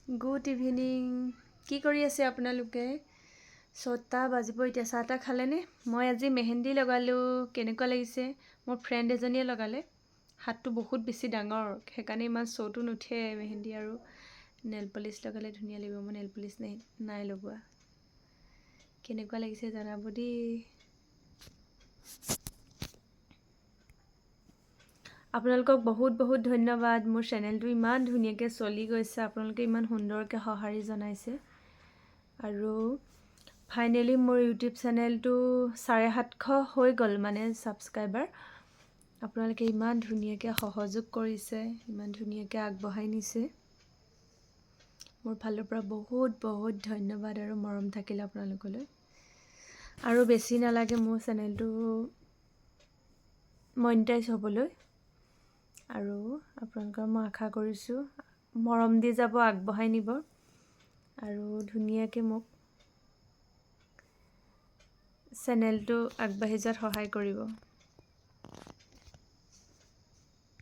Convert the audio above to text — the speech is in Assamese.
Good evening. কি কৰি আছে আপোনালোকে? 6টা বাজিব এতিয়া। চাহ তাহ খালেনে? মই আজি মেহেন্দি লগালোঁ। কেনেকুৱা লাগিছে? মোৰ ফ্ৰেণ্ড এজনীয়ে লগালে। হাতটো বহুত বেছি ডাঙৰ, সেইকাৰণে ইমান শ্ব'টো নুঠে মেহেন্দি। আৰু নেল পলিচ লগালে ধুনীয়া লাগিব। মই নেল পলিচ নাই লগোৱা। কেনেকুৱা লাগিছে জনাব দেই। আপোনালোকক বহুত বহুত ধন্যবাদ। মোৰ চেনেলটো ইমান ধুনীয়াকৈ চলি গৈছে, আপোনালোকে ইমান সুন্দৰকৈ সঁহাৰি জনাইছে। আৰু ফাইনেলি মোৰ ইউটিউব চেনেলটো 750 হৈ গ'ল, মানে ছাবস্ক্ৰাইবাৰ। আপোনালোকে ইমান ধুনীয়াকৈ সহযোগ কৰিছে, ইমান ধুনীয়াকৈ আগবঢ়াই নিছে। মোৰ ফালৰ পৰা বহুত বহুত ধন্যবাদ আৰু মৰম থাকিল আপোনালোকলৈ। আৰু বেছি নালাগে মোৰ চেনেলটো মনিটাইজ হ'বলৈ। আৰু আপোনালোকৰ মই আশা কৰিছোঁ মৰম দি যাব, আগবঢ়াই নিব আৰু ধুনীয়াকৈ মোক চেনেলটো আগবাঢ়ি যোৱাত সহায় কৰিব।